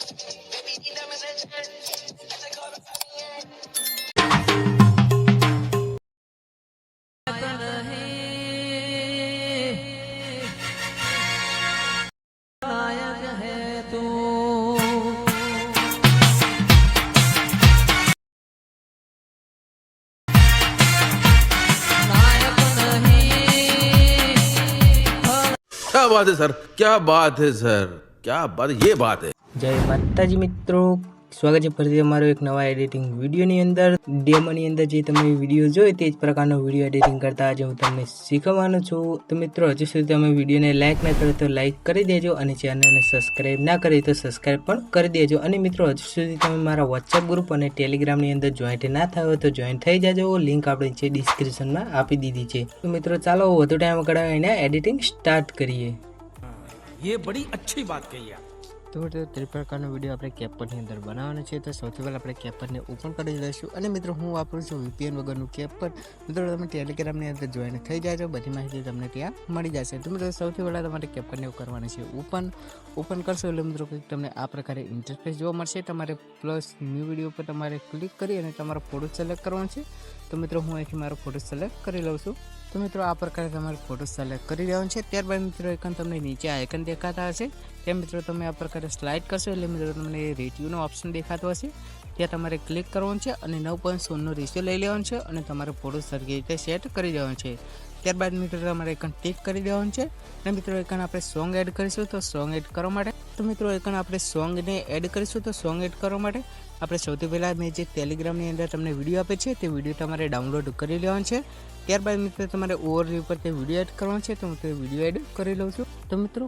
क्या बात है सर, क्या बात है सर, क्या बात है, ये बात है। જય માતાજી મિત્રો, સ્વાગત છે ફરીથી અમારો એક નવા એડિટિંગ વિડીયોની અંદર. ડેમોની અંદર જે તમે વિડીયો જોઈ તે જ પ્રકારનો વિડીયો એડિટિંગ કરતા આજે હું તમને શીખવવાનો છું. તો મિત્રો હજુ સુધી તમે વિડીયોને લાઇક ના કરો તો લાઇક કરી દેજો અને ચેનલને સબસ્ક્રાઈબ ના કરી તો સબસ્ક્રાઈબ પણ કરી દેજો. અને મિત્રો હજુ સુધી તમે મારા વોટ્સએપ ગ્રુપ અને ટેલિગ્રામની અંદર જોઈન્ટ ના થયો હોય તો જોઈન થઈ જાજો. લિંક આપણે નીચે ડિસ્ક્રિપ્શનમાં આપી દીધી છે. તો મિત્રો ચાલો વધુ ટાઈમ વગાડવા એડિટિંગ સ્ટાર્ટ કરીએ. ये बड़ी अच्छी बात कही आप। તો તે પ્રકારનો વિડીયો આપણે કેપકટની અંદર બનાવવાનો છે. તો સૌથી પહેલાં આપણે કેપકટને ઓપન કરી લઈશું. અને મિત્રો હું વાપરું છું VPN વગરનું કેપકટ. મિત્રો તમે ટેલિગ્રામની અંદર જોઈન થઈ જાજો, બધી માહિતી તમને ત્યાં મળી જશે. તો મિત્રો સૌથી પહેલાં તમારે કેપકટને એવું કરવાનું છે ઓપન કરશો એટલે મિત્રો કંઈક તમને આ પ્રકારે ઇન્ટરફેસ જોવા મળશે. તમારે પ્લસ ન્યૂ વિડીયો પર તમારે ક્લિક કરી અને તમારો ફોટો સિલેક્ટ કરવાનો છે. તો મિત્રો હું અહીંથી મારો ફોટો સિલેક્ટ કરી લઉં છું. તો મિત્રો આ પ્રકારે તમારે ફોટો સિલેક્ટ કરી દેવાનો છે. ત્યારબાદ મિત્રો એકન તમને નીચે આઇકન દેખાતા હશે ત્યાં મિત્રો તમે આ પ્રકારે સ્લાઇડ કરશો એટલે મિત્રો તમને રેટિયોનો ઓપ્શન દેખાતો હશે ત્યાં તમારે ક્લિક કરવાનું છે અને 9.16નો રેશિયો લઈ લેવાનો છે અને તમારે ફોટો સરખી રીતે સેટ કરી દેવાનો છે. ત્યારબાદ મિત્રો તમારે એકન ટિક કરી દેવાનું છે. અને મિત્રો એકન આપણે સોંગ એડ કરીશું તો સોંગ એડ કરવા માટે આપણે સૌથી પહેલાં મેં જે ટેલિગ્રામની અંદર તમને વિડીયો આપે છે તે વિડીયો તમારે ડાઉનલોડ કરી લેવાનો છે. ત્યારબાદ મિત્રો તમારે ઓવરવ્યૂ પર તે વિડીયો એડ કરવાનો છે. તો હું તે વિડીયો એડ કરી લઉં છું. તો મિત્રો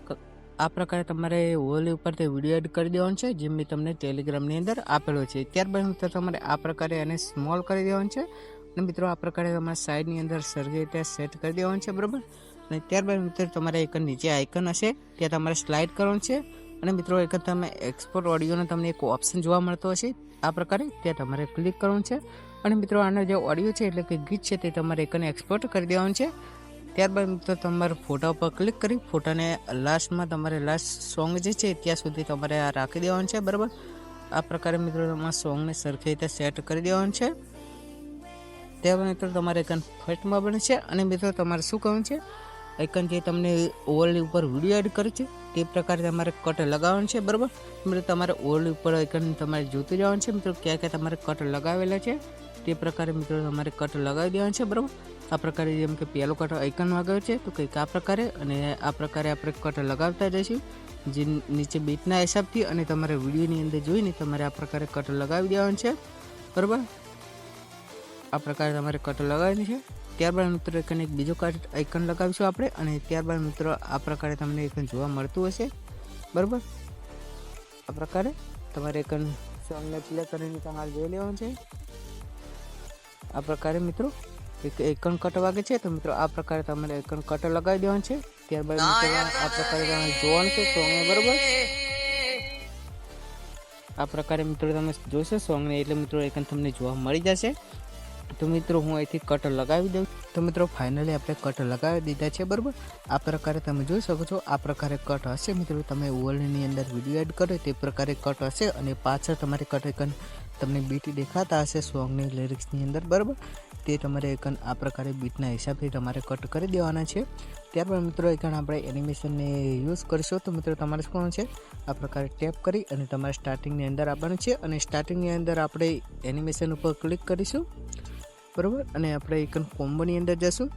આ પ્રકારે તમારે ઓવરવ્યૂ પર તે વિડીયો એડ કરી દેવાનો છે જે મેં તમને ટેલિગ્રામની અંદર આપેલો છે. ત્યારબાદ મિત્રો તમારે આ પ્રકારે એને સ્મોલ કરી દેવાનું છે. અને મિત્રો આ પ્રકારે તમારે સાઈડની અંદર સરખી રીતે સેટ કરી દેવાનું છે, બરાબર. અને ત્યારબાદ મિત્રો તમારે એક નીચે આઇકન હશે ત્યાં તમારે સ્લાઇડ કરવાનું છે. અને મિત્રો એક તમે એક્સપોર્ટ ઓડિયોનો તમને એક ઓપ્શન જોવા મળતો હશે આ પ્રકારે ત્યાં તમારે ક્લિક કરવાનું છે. અને મિત્રો આનો જે ઓડિયો છે એટલે કે ગીત છે તે તમારે એકને એક્સપોર્ટ કરી દેવાનું છે. ત્યારબાદ મિત્રો તમારે ફોટા ઉપર ક્લિક કરી ફોટાને લાસ્ટમાં તમારે લાસ્ટ સોંગ જે છે ત્યાં સુધી તમારે આ રાખી દેવાનું છે, બરાબર. આ પ્રકારે મિત્રો તમારા સોંગને સરખી રીતે સેટ કરી દેવાનું છે. ત્યારબાદ મિત્રો તમારે એકન ફર્સ્ટમાં બને છે. અને મિત્રો તમારે શું કરવાનું છે, આઇકન જે તમને ઓવરલી ઉપર વિડીયો એડ કરે છે તે પ્રકારે તમારે કટ લગાવવાનું છે, બરાબર. મિત્રો તમારે ઓવરલી ઉપર આઇકન તમારે જોતું જવાનું છે. મિત્રો ક્યાં ક્યાં તમારે કટ લગાવેલા છે તે પ્રકારે મિત્રો તમારે કટ લગાવી દેવાનું છે, બરાબર. આ પ્રકારે જેમ કે પહેલો કટ આઇકન વાગ્યો છે તો કંઈક આ પ્રકારે અને આ પ્રકારે આપણે કટ લગાવતા જઈશું જે નીચે બીટના હિસાબથી. અને તમારે વિડીયોની અંદર જોઈને તમારે આ પ્રકારે કટ લગાવી દેવાનું છે, બરાબર. આ પ્રકારે તમારે કટ લગાવવાની છે. ત્યારબાદ મિત્રો એક બીજો કટ આઇકન લગાવીશું આપણે. અને ત્યારબાદ મિત્રો આ પ્રકારે તમને એક જોવા મળતું હશે, બરાબર. આ પ્રકારે તમારે એક સોંગને પ્લે કરીને તમારે જોઈ લેવાનું છે. આ પ્રકારે મિત્રો એકન કટ વાગે છે તો મિત્રો આ પ્રકારે તમારે એકન કટ લગાવી દેવાનું છે. ત્યારબાદ મિત્રો આ પ્રકારે તમારે જોવાનું છે સોંગને, બરાબર. આ પ્રકારે મિત્રો તમે જોશો સોંગને એટલે મિત્રો એકન તમને જોવા મળી જશે. તો મિત્રો હું અહીંથી કટ લગાવી દઉં. તો મિત્રો ફાઇનલી આપણે કટ લગાવી દીધા છે, બરાબર. આ પ્રકારે તમે જોઈ શકો છો આ પ્રકારે કટ હશે. મિત્રો તમે ઓવરની અંદર વિડીયો એડ કરો તે પ્રકારે કટ હશે. અને પાછળ તમારે કટ એકન તમને બીટ દેખાતા હશે સોંગની લિરિક્સની અંદર, બરાબર. તે તમારે એકન આ પ્રકારે બીટના હિસાબથી તમારે કટ કરી દેવાના છે. ત્યારબાદ મિત્રો એકન આપણે એનિમેશનને યુઝ કરીશું. તો મિત્રો તમારે શું કરવાનું છે, આ પ્રકારે ટેપ કરી અને તમારે સ્ટાર્ટિંગની અંદર આવવાનું છે. અને સ્ટાર્ટિંગની અંદર આપણે એનિમેશન ઉપર ક્લિક કરીશું, બરાબર. અને આપણે એકન કોમ્બોની અંદર જશું.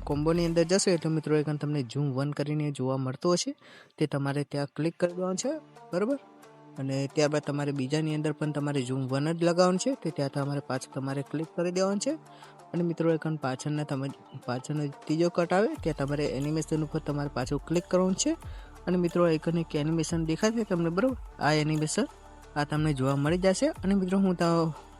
કોમ્બોની અંદર જશો એટલે મિત્રો એકન તમને ઝૂમ 1 કરીને જોવા મળતો હશે તે તમારે ત્યાં ક્લિક કરી દેવાનું છે, બરાબર. અને ત્યારબાદ તમારે બીજાની અંદર પણ તમારે ઝૂમ 1 જ લગાવવાનું છે તે ત્યાં તમારે પાછું તમારે ક્લિક કરી દેવાનું છે. અને મિત્રો એકન પાછળનો ત્રીજો કટ આવે ત્યાં તમારે એનિમેશન ઉપર તમારે પાછું ક્લિક કરવાનું છે. અને મિત્રો એકન એક એનિમેશન દેખાશે તમને, બરાબર. આ એનિમેશન આ તમને જોવા મળી જશે. અને મિત્રો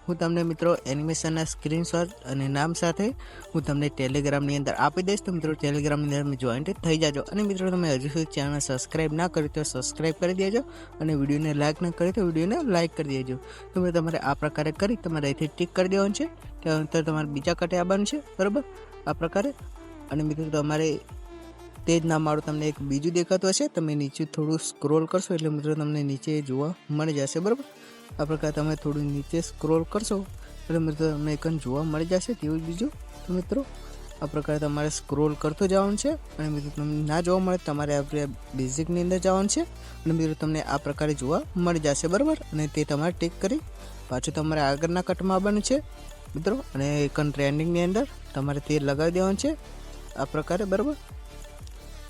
હું તમને મિત્રો એનિમેશનના સ્ક્રીનશોટ અને નામ સાથે હું તમને ટેલિગ્રામની અંદર આપી દઈશ. તો મિત્રો ટેલિગ્રામની અંદર જોઈન્ટ થઈ જાજો. અને મિત્રો તમે હજુ સુધી ચેનલ સબસ્ક્રાઈબ ના કરી તો સબસ્ક્રાઈબ કરી દેજો. અને વિડીયોને લાઇક ના કરી તો વિડીયોને લાઇક કરી દેજો. તો તમારે આ પ્રકારે કરી તમારે અહીંથી ટિક કરી દેવાનું છે. ત્યારંતર તમારે બીજા કટે આવવાનું છે, બરાબર. આ પ્રકારે. અને મિત્રો તમારે તે જ નામ વાળું તમને એક બીજું દેખાતું હશે. તમે નીચે થોડું સ્ક્રોલ કરશો એટલે મિત્રો તમને નીચે જોવા મળી જશે, બરાબર. આ પ્રકારે તમે થોડું નીચે સ્ક્રોલ કરશો એટલે મિત્રો તમને એક જોવા મળી જશે તેવું જ બીજું. તો મિત્રો આ પ્રકારે તમારે સ્ક્રોલ કરતો જવાનું છે અને મિત્રો તમને ના જોવા મળે તમારે આપણે બેઝિકની અંદર જવાનું છે અને મિત્રો તમને આ પ્રકારે જોવા મળી જશે, બરાબર. અને તે તમારે ટિક કરી પાછું તમારે આગળના કટમાં આવવાનું છે મિત્રો. અને એકન ટ્રેન્ડિંગની અંદર તમારે તે લગાવી દેવાનું છે આ પ્રકારે, બરાબર.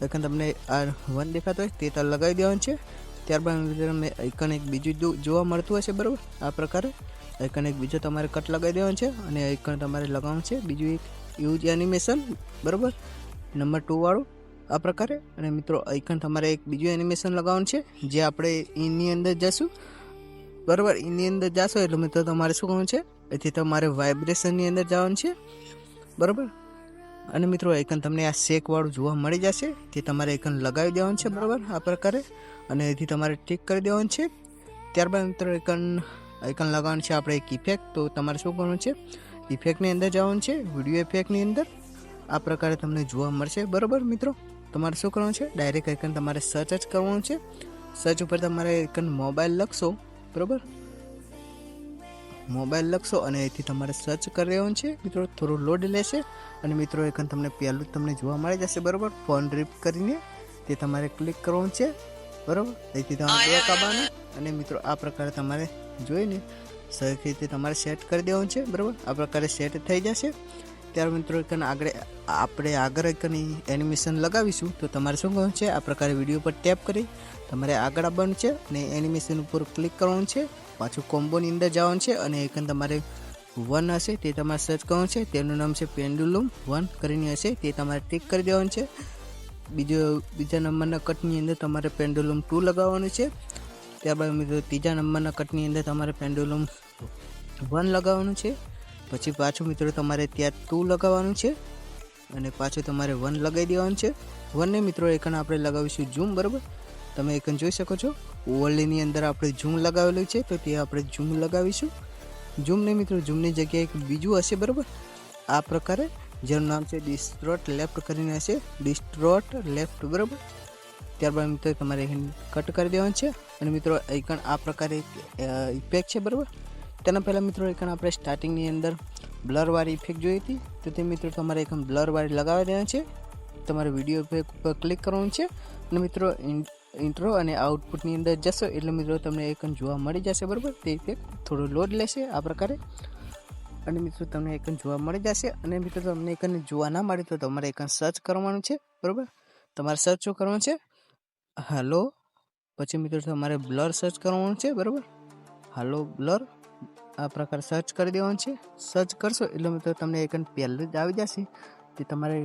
એકન તમને આ 1 દેખાતો હોય તે લગાવી દેવાનું છે. ત્યારબાદ તમને એકન એક બીજું જોવા મળતું હશે, બરાબર. આ પ્રકારે એકન એક બીજો તમારે કટ લગાવી દેવાનું છે અને એકન તમારે લગાવવાનું છે બીજું એક યુઝ એનિમેશન, બરાબર, નંબર 2 વાળું આ પ્રકારે. અને મિત્રો આઇકન તમારે એક બીજું એનિમેશન લગાવવાનું છે જે આપણે ઇનની અંદર જશું, બરાબર. ઇનની અંદર જશો એટલે મિત્રો તમારે શું કરવાનું છે, એથી તમારે વાઇબ્રેશનની અંદર જવાનું છે, બરાબર. અને મિત્રો આઇકન તમને આ શેક વાળું જોવા મળી જશે તે તમારે આઇકન લગાવી દેવાનું છે, બરાબર, આ પ્રકારે. અને એથી તમારે ટિક કરી દેવાનું છે. ત્યારબાદ મિત્રો આઇકન લગાવવાનું છે આપણે એક ઇફેક્ટ. તો તમારે શું કરવાનું છે, ઇફેક્ટની અંદર જવાનું છે, વિડીયો ઇફેક્ટની અંદર આ પ્રકારે તમને જોવા મળશે, બરાબર. મિત્રો તમારે શું કરવાનું છે, ડાયરેક્ટ આઇકન તમારે સર્ચ જ કરવાનું છે. સર્ચ ઉપર તમારે આઇકન મોબાઈલ લખશો, બરાબર, મોબાઈલ લખશો અને એથી તમારે સર્ચ કરી દેવાનું છે. મિત્રો થોડું લોડ લેશે અને મિત્રો આઇકન તમને પહેલું જ તમને જોવા મળી જશે, બરાબર. ફોન રિપ કરીને તે તમારે ક્લિક કરવાનું છે, બરાબર. એથી તમારે બેક આવવાનું અને મિત્રો આ પ્રકારે તમારે જોઈને સરખી રીતે તમારે સેટ કરી દેવાનું છે, બરાબર. આ પ્રકારે સેટ થઈ જશે. ત્યાર મિત્રો આપણે આગળ એકની એનિમેશન લગાવીશું. તો તમારે શું કરવાનું છે, આ પ્રકારે વિડીયો પર ટેપ કરી તમારે આગળ આવવાનું છે અને એનિમેશન ઉપર ક્લિક કરવાનું છે. પાછું કોમ્બોની અંદર જવાનું છે અને એકન તમારે 1 હશે તે તમારે સર્ચ કરવાનું છે. તેનું નામ છે પેન્ડુલમ 1 કરીને હશે તે તમારે ટિક કરી દેવાનું છે. બીજા નંબરના કટની અંદર તમારે પેન્ડુલમ 2 લગાવવાનું છે. ત્યારબાદ મિત્રો ત્રીજા નંબરના કટની અંદર તમારે પેન્ડુલમ 1 લગાવવાનું છે. પછી પાછું મિત્રો તમારે ત્યાં 2 લગાવવાનું છે અને પાછું તમારે 1 લગાવી દેવાનું છે. 1 ને મિત્રો એકન આપણે લગાવીશું ઝૂમ, બરાબર. તમે એકન જોઈ શકો છો ઓવરલેની અંદર આપણે ઝૂમ લગાવેલું છે તો તે આપણે ઝૂમ લગાવીશું. ઝૂમ ને મિત્રો ઝૂમની જગ્યાએ એક બીજું હશે, બરાબર, આ પ્રકારે જેનું નામ છે ડિસ્ટ્રોટ લેફ્ટ કરીને હશે, ડિસ્ટ્રોટ લેફ્ટ, બરાબર. ત્યારબાદ મિત્રો તમારે કટ કરી દેવાનું છે અને મિત્રો આઇકન આ પ્રકારે ઇફેક્ટ છે, બરાબર. તેના પહેલાં મિત્રો આઇકન આપણે સ્ટાર્ટિંગની અંદર બ્લરવાળી ઇફેક્ટ જોઈ હતી તો તે મિત્રો તમારે આઇકન બ્લરવાળી લગાવી દેવાની છે. તમારે વિડીયો ઇફેક્ટ ઉપર ક્લિક કરવાનું છે અને મિત્રો ઇન્ટ્રો અને આઉટપુટની અંદર જશો એટલે મિત્રો તમને આઇકન જોવા મળી જશે, બરાબર. તે ઇફેક્ટ થોડો લોડ લેશે આ પ્રકારે અને મિત્રો તમને આઇકન જોવા મળી જશે. અને મિત્રો તમને આઇકન જોવા ના મળે તો તમારે આઇકન સર્ચ કરવાનું છે, બરાબર. તમારે સર્ચ શું કરવાનું છે, હાલો. પછી મિત્રો તમારે બ્લર સર્ચ કરવાનું છે, બરાબર, હાલો બ્લર આ પ્રકારે સર્ચ કરી દેવાનું છે. સર્ચ કરશો એટલે મિત્રો તમને આઇકન પહેલું જ આવી જશે તે તમારે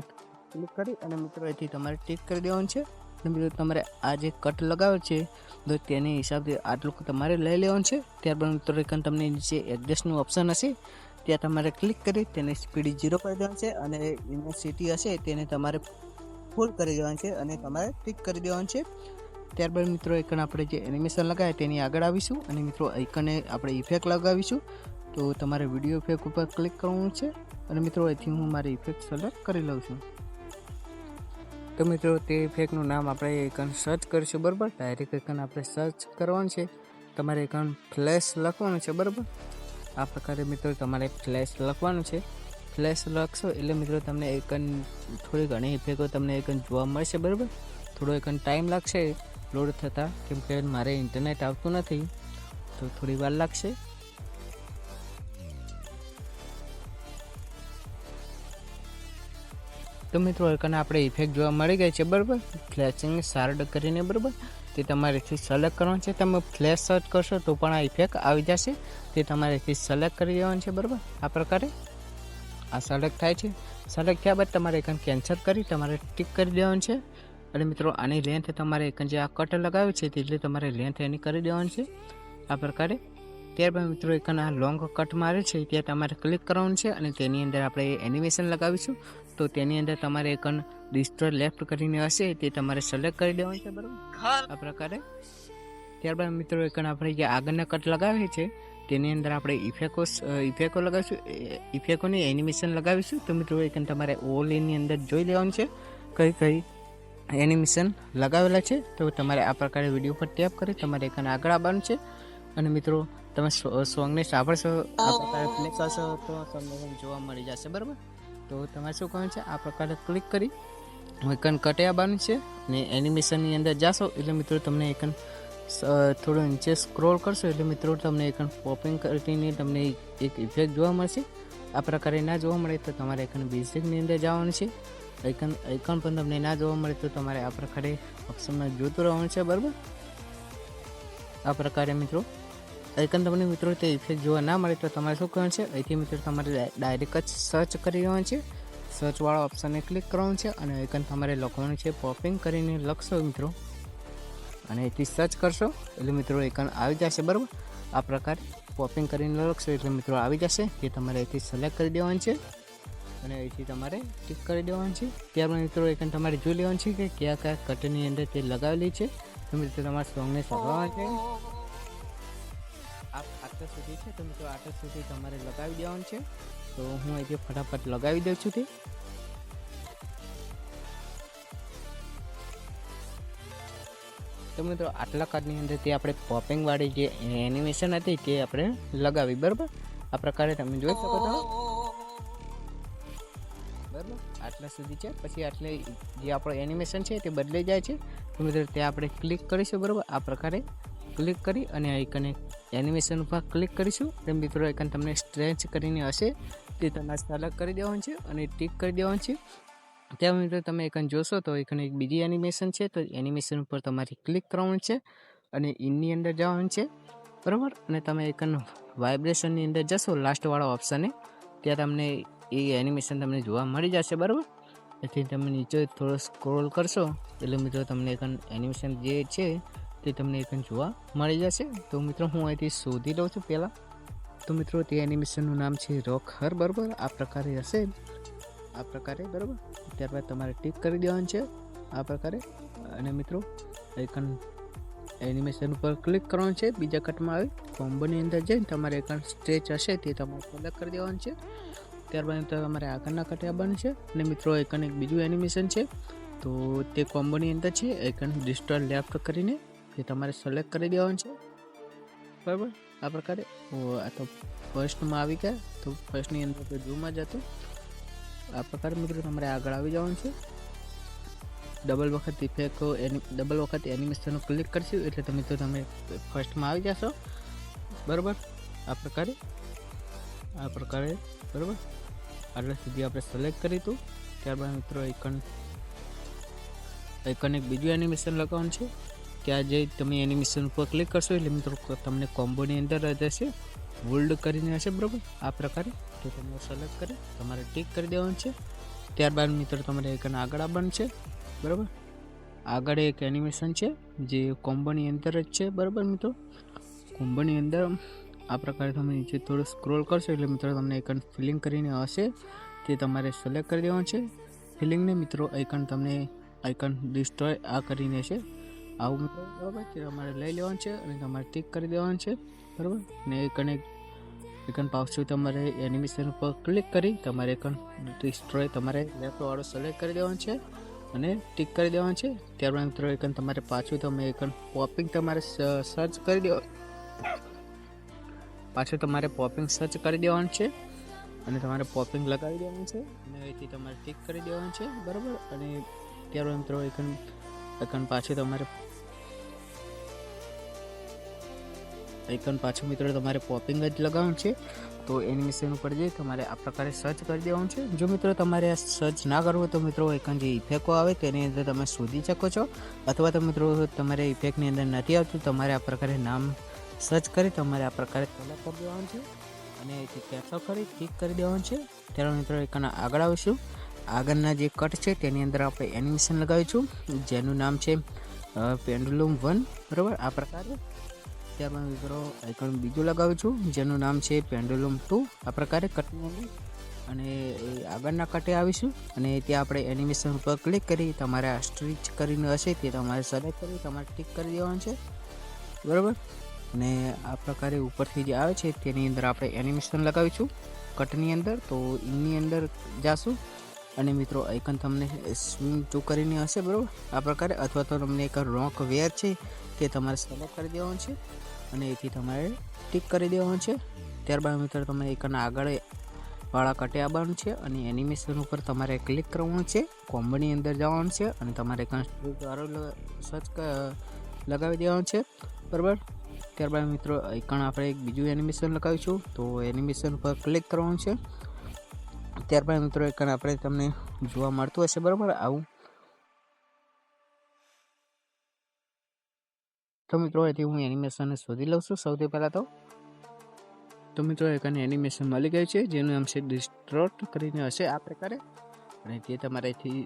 ક્લિક કરી અને મિત્રો એથી તમારે ટિક કરી દેવાનું છે. અને મિત્રો તમારે આ જે કટ લગાવે છે તો તેની હિસાબથી આટલું તમારે લઈ લેવાનું છે. ત્યારબાદ મિત્રો આઇકન તમને નીચે એડજસ્ટનું ઓપ્શન હશે ત્યાં તમારે ક્લિક કરી તેને સ્પીડ 0 કરી દેવાનું છે અને ઇન્ટેન્સિટી હશે તેને તમારે ફૂલ કરી દેવાનું છે અને તમારે ટિક કરી દેવાનું છે. ત્યારબાદ મિત્રો આઇકન આપણે જે એનિમેશન લગાવે તેની આગળ આવીશું અને મિત્રો આઇકને આપણે ઇફેક્ટ લગાવીશું. તો તમારે વિડીયો ઇફેક્ટ ઉપર ક્લિક કરવાનું છે અને મિત્રો અહીંથી હું મારી ઇફેક્ટ સિલેક્ટ કરી લઉં છું. તો મિત્રો તે ઇફેક્ટનું નામ આપણે આઇકન સર્ચ કરીશું, બરાબર. ડાયરેક્ટ આઇકન આપણે સર્ચ કરવાનું છે. તમારે આઇકન ફ્લેશ લખવાનું છે, બરાબર. આ પ્રકારે મિત્રો તમારે ફ્લેશ લખવાનું છે. ફ્લેશ લખશો એટલે મિત્રો તમને આઇકન થોડી ઘણી ઇફેક્ટો તમને આઇકન જોવા મળશે, બરાબર. થોડો આઇકન ટાઈમ લાગશે લોડ થતાં કેમ કે મારે ઇન્ટરનેટ આવતું નથી તો થોડી વાર લાગશે. તો મિત્રો આઇકન આપણે ઇફેક્ટ જોવા મળી ગઈ છે, બરાબર. ફ્લેશિંગ શાર્ડ કરીને, બરાબર. તે તમારેથી સિલેક્ટ કરવાનું છે. તમે ફ્લેશ સર્ચ કરશો તો પણ આ ઇફેક્ટ આવી જશે તે તમારેથી સિલેક્ટ કરી દેવાનું છે, બરાબર. આ પ્રકારે આ સિલેક્ટ થાય છે. સિલેક્ટ થયા બાદ તમારે આઇકન કેન્સલ કરી તમારે ટિક કરી દેવાનું છે અને મિત્રો આની લેન્થ તમારે આઇકન જે આ કટ લગાવ્યું છે તેટલી તમારે લેન્થ એની કરી દેવાની છે આ પ્રકારે. ત્યારબાદ મિત્રો આઇકન આ લોંગ કટ મારે છે ત્યાં તમારે ક્લિક કરવાનું છે અને તેની અંદર આપણે એનિમેશન લગાવીશું. તો તેની અંદર તમારે આઇકન ડિસ્ટ્રોય લેફ્ટ કરીને હશે તે તમારે સિલેક્ટ કરી દેવાનું છે, બરાબર, આ પ્રકારે. ત્યારબાદ મિત્રો આઇકન આપણે જે આગળના કટ લગાવીએ છીએ તેની અંદર આપણે ઇફેક્ટો લગાવીશું, ઇફેક્ટોની એનિમેશન લગાવીશું. તો મિત્રો આઇકન તમારે ઓલ એની અંદર જોઈ લેવાનું છે કઈ એનિમેશન લગાવેલા છે. તો તમારે આ પ્રકારે વિડીયો પર ટેપ કરી તમારે એકને આગળ આવવાનું છે. અને મિત્રો તમે સોંગને સાંભળશો આ પ્રકારે પ્લે કરશો તો તમને જોવા મળી જશે, બરાબર. તો તમારે શું કરવાનું છે, આ પ્રકારે ક્લિક કરી એકન કટે આવવાનું છે અને એનિમેશનની અંદર જાશો એટલે મિત્રો તમને એકન થોડું નીચે સ્ક્રોલ કરશો એટલે મિત્રો તમને એકન પોપિંગ કરીને તમને એક ઇફેક્ટ જોવા મળશે. આ પ્રકારે ના જોવા મળે તો તમારે એકન બેઝિકની અંદર જવાનું છે. આઇકન પણ તમને ના જોવા મળે તો તમારે આ પ્રકારે ઓપ્શનમાં જોતું રહેવાનું છે, બરાબર. આ પ્રકારે મિત્રો આઇકન તમને મિત્રો તે ઇફેક્ટ જોવા ના મળે તો તમારે શું કરવાનું છે, અહીંથી મિત્રો તમારે ડાયરેક્ટ જ સર્ચ કરી લેવાનું છે. સર્ચવાળા ઓપ્શનને ક્લિક કરવાનું છે અને આઇકન તમારે લખવાનું છે પોપિંગ કરીને લખશો મિત્રો અને અહીંથી સર્ચ કરશો એટલે મિત્રો આઇકન આવી જશે, બરાબર. આ પ્રકારે પોપિંગ કરીને લખશો એટલે મિત્રો આવી જશે. તે તમારે અહીંથી સિલેક્ટ કરી દેવાનું છે અને અહીંથી તમારે ટિક કરી દેવાનું છે. ત્યારબાદ મિત્રો આઇકન તમારે જોઈ લેવાનું છે કે કયા કયા કટની અંદર તે લગાવેલી છે. તો મિત્રો તમારા સોંગને સાંભળવા છે આટલા સુધી છે તો મિત્રો આટલા સુધી તમારે લગાવી દેવાનું છે. તો હું અહીંથી ફટાફટ લગાવી દઉં છું. તો મિત્રો આટલા કાર્ડની અંદર તે આપણે પોપિંગ વાળી જે એનિમેશન હતી તે આપણે લગાવી, બરાબર. આ પ્રકારે તમે જોઈ શકો છો, બરાબર. આટલા સુધી છે. પછી આટલે જે આપણો એનિમેશન છે તે બદલાઈ જાય છે. તો મિત્રો તે આપણે ક્લિક કરીશું, બરાબર. આ પ્રકારે ક્લિક કરી અને આઇકન એનિમેશન ઉપર ક્લિક કરીશું. તો મિત્રો આઇકન તમને સ્ટ્રેચ કરીને હશે તે તમારે સિલેક્ટ કરી દેવાનું છે અને ટિક કરી દેવાનું છે. ત્યાં મિત્રો તમે આઇકન જોશો તો આઇકન એક બીજી એનિમેશન છે. તો એનિમેશન ઉપર તમારે ક્લિક કરવાનું છે અને ઇનની અંદર જવાનું છે, બરાબર. અને તમે આઇકન વાઇબ્રેશનની અંદર જશો લાસ્ટવાળા ઓપ્શને, ત્યાં તમને એ એનિમેશન તમને જોવા મળી જશે, બરાબર. એથી તમે નીચે થોડો સ્ક્રોલ કરશો એટલે મિત્રો તમને આઇકન એનિમેશન જે છે તે તમને આઇકન જોવા મળી જશે. તો મિત્રો હું અહીંથી શોધી લઉં છું પહેલાં. તો મિત્રો તે એનિમેશનનું નામ છે રોક હર, બરાબર. આ પ્રકારે હશે, આ પ્રકારે, બરાબર. ત્યારબાદ તમારે ટિક કરી દેવાનું છે આ પ્રકારે અને મિત્રો આઇકન એનિમેશન ઉપર ક્લિક કરવાનું છે. બીજા કટમાં આવી કોમ્બોની અંદર જઈને તમારે આઇકન સ્ટ્રેચ હશે તે તમારે સિલેક્ટ કરી દેવાનું છે. ત્યારબાદ તમારે આગળના કટે આવવાનું છે અને મિત્રો આઇકન એક બીજું એનિમેશન છે તો તે કોમ્બોની અંદર છે. આઇકન ડિસ્ટોર્ટ લેફ્ટ કરીને તે તમારે સિલેક્ટ કરી દેવાનું છે, બરાબર. આ પ્રકારે આ તો ફર્સ્ટમાં આવી ગયા તો ફર્સ્ટની અંદર તો ઝૂમમાં જતું. આ પ્રકારે મિત્રો તમારે આગળ આવી જવાનું છે. ડબલ વખત એનિમેશન ક્લિક કરશું એટલે તમે તો તમે ફર્સ્ટમાં આવી જશો, બરાબર. આ પ્રકારે, બરાબર. આટલા સુધી આપણે સિલેક્ટ કરીશું. ત્યારબાદ મિત્રો આઇકન એક બીજું એનિમેશન લગાવવાનું છે. ત્યાં જે તમે એનિમેશન ઉપર ક્લિક કરશો એટલે મિત્રો તમને કોમ્બોની અંદર જશે, હોલ્ડ કરીને હશે, બરાબર. આ પ્રકારે તો તમને સિલેક્ટ કરી તમારે ટિક કરી દેવાનું છે. ત્યારબાદ મિત્રો તમારે આઇકન આગળ આવવાનું છે, બરાબર. આગળ એક એનિમેશન છે જે કોમ્બોની અંદર જ છે, બરાબર મિત્રો. કોમ્બોની અંદર આ પ્રકારે તમે નીચે થોડું સ્ક્રોલ કરશો એટલે મિત્રો તમને આઇકન ફિલિંગ કરીને હશે તે તમારે સિલેક્ટ કરી દેવાનું છે. ફિલિંગને મિત્રો તમને આઇકન ડિસ્ટ્રોય આ કરીને છે આવું મિત્રો, બરાબર. તે તમારે લઈ લેવાનું છે અને તમારે ટિક કરી દેવાનું છે, બરાબર. અને આઇકન પાછું તમારે એનિમેશન ઉપર ક્લિક કરી તમારે આઇકન ડિસ્ટ્રોય તમારે લેફ્ટવાળો સિલેક્ટ કરી દેવાનું છે અને ટિક કરી દેવાનું છે. ત્યારબાદ મિત્રો આઇકન તમારે પાછું તમે આઇકન પોપિંગ તમારે સર્ચ કરી દેવાનું, પાછું તમારે પોપિંગ સર્ચ કરી દેવાનું છે અને તમારે પોપિંગ લગાવી દેવાનું છે અને અહીંથી તમારે ટિક કરી દેવાનું છે, બરાબર. અને ત્યારબાદ મિત્રો આઇકન પાછું તમારે મિત્રો તમારે પોપિંગ જ લગાવવાનું છે. તો એનિમેશન ઉપર જઈ તમારે આ પ્રકારે સર્ચ કરી દેવાનું છે. જો મિત્રો તમારે આ સર્ચ ના કરવું તો મિત્રો આઇકન જે ઇફેક્ટો આવે તેની અંદર તમે શોધી શકો છો, અથવા તો મિત્રો તમારે ઇફેક્ટની અંદર નથી આવતું તમારે આ પ્રકારે નામ સર્ચ કરી તમારે આ પ્રકારે સિલેક્ટ કરી દેવાનું છે અને અહીંથી કેપ્ચર કરી ક્લિક કરી દેવાનું છે. ત્યારે મિત્રો આઇકન આગળ આવીશું. આગળના જે કટ છે તેની અંદર આપણે એનિમેશન લગાવીશું જેનું નામ છે પેન્ડુલમ 1, બરાબર. આ પ્રકારે ત્યારબાદ મિત્રો આઇકન બીજું લગાવું છું જેનું નામ છે પેન્ડુલમ 2. આ પ્રકારે કટની અને આગળના કટે આવીશું અને ત્યાં આપણે એનિમેશન ઉપર ક્લિક કરી તમારે આ સ્ટ્રીચ કરીને હશે તે તમારે સિલેક્ટ કરી તમારે ટિક કરી દેવાનું છે, બરાબર. અને આ પ્રકારે ઉપરથી જે આવે છે તેની અંદર આપણે એનિમેશન લગાવીશું કટની અંદર. તો ઇનની અંદર જાશું અને મિત્રો આઇકન તમને સ્વિમ ટુ કરીને હશે બરાબર આ પ્રકારે, અથવા તો તમને એક રોક વેર છે તે તમારે સિલેક્ટ કરી દેવાનું છે અને એથી તમારે ટિક કરી દેવાનું છે. ત્યારબાદ મિત્રો તમે આઇકન આગળ વાળા કટે આવવાનું છે અને એનિમેશન ઉપર તમારે ક્લિક કરવાનું છે, કોમ્બોની અંદર જવાનું છે અને તમારે સર્ચ લગાવી દેવાનું છે બરાબર. ત્યારબાદ મિત્રો આઇકન આપણે એક બીજું એનિમેશન લગાવીશું, તો એનિમેશન પર ક્લિક કરવાનું છે. ત્યારબાદ મિત્રો આઇકન આપણે તમને જોવા મળતું હશે બરાબર આવું. તો મિત્રો અહીંથી હું એનિમેશનને શોધી લઉં છું. સૌથી પહેલાં તો મિત્રો આઇકન એનિમેશન મળી ગયું છે, જેનું નામ છે ડિસ્ટ્રોટ કરીને હશે આ પ્રકારે, અને તે તમારે અહીંથી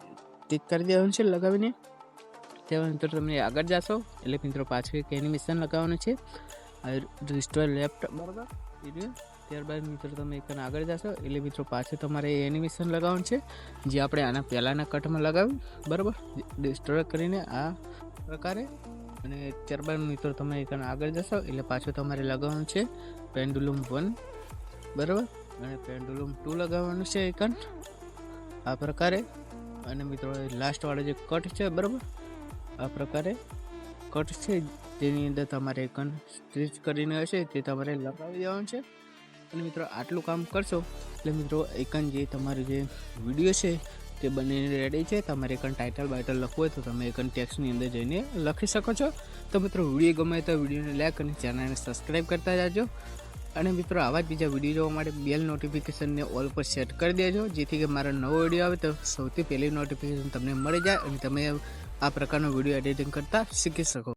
ટિક કરી દેવાનું છે લગાવીને. ત્યારબાદ મિત્રો તમે આગળ જશો એટલે મિત્રો પાછું એક એનિમેશન લગાવવાનું છે, રિસ્ટોર લેફ્ટ બરાબર વિડીયો. ત્યારબાદ મિત્રો તમે એકન આગળ જશો એટલે મિત્રો પાછું તમારે એનિમેશન લગાવવાનું છે જે આપણે આના પહેલાંના કટમાં લગાવ્યું બરાબર, ડિસ્ટ્રોય કરીને આ પ્રકારે. અને ત્યારબાદ મિત્રો તમે એકન આગળ જશો એટલે પાછું તમારે લગાવવાનું છે પેન્ડુલમ 1 બરાબર, અને પેન્ડુલમ 2 લગાવવાનું છે એકન આ પ્રકારે. અને મિત્રો લાસ્ટવાળો જે કટ છે બરાબર આ પ્રકારે કટ છે, તેની અંદર તમારે એકન સ્ટ્રીચ કરીને હશે તે તમારે લગાવી દેવાનું છે. અને મિત્રો આટલું કામ કરશો એટલે મિત્રો એકન જે તમારું જે વિડીયો છે તે બનીને રેડી છે. તમારે એકન ટાઇટલ બાઇટલ લખવું હોય તો તમે એકન ટેક્સ્ટની અંદર જઈને લખી શકો છો. તો મિત્રો વિડીયો ગમે તો વિડીયોને લાઈક અને ચેનલને સબસ્ક્રાઈબ કરતા જાજો. અને મિત્રો આવા જ બીજા વિડીયો જોવા માટે બેલ નોટિફિકેશનને ઓલ પર સેટ કરી દેજો, જેથી કે મારો નવો વિડીયો આવે તો સૌથી પહેલી નોટિફિકેશન તમને મળી જાય અને તમે આ પ્રકારનો વિડીયો એડિટિંગ કરતા શીખી શકો.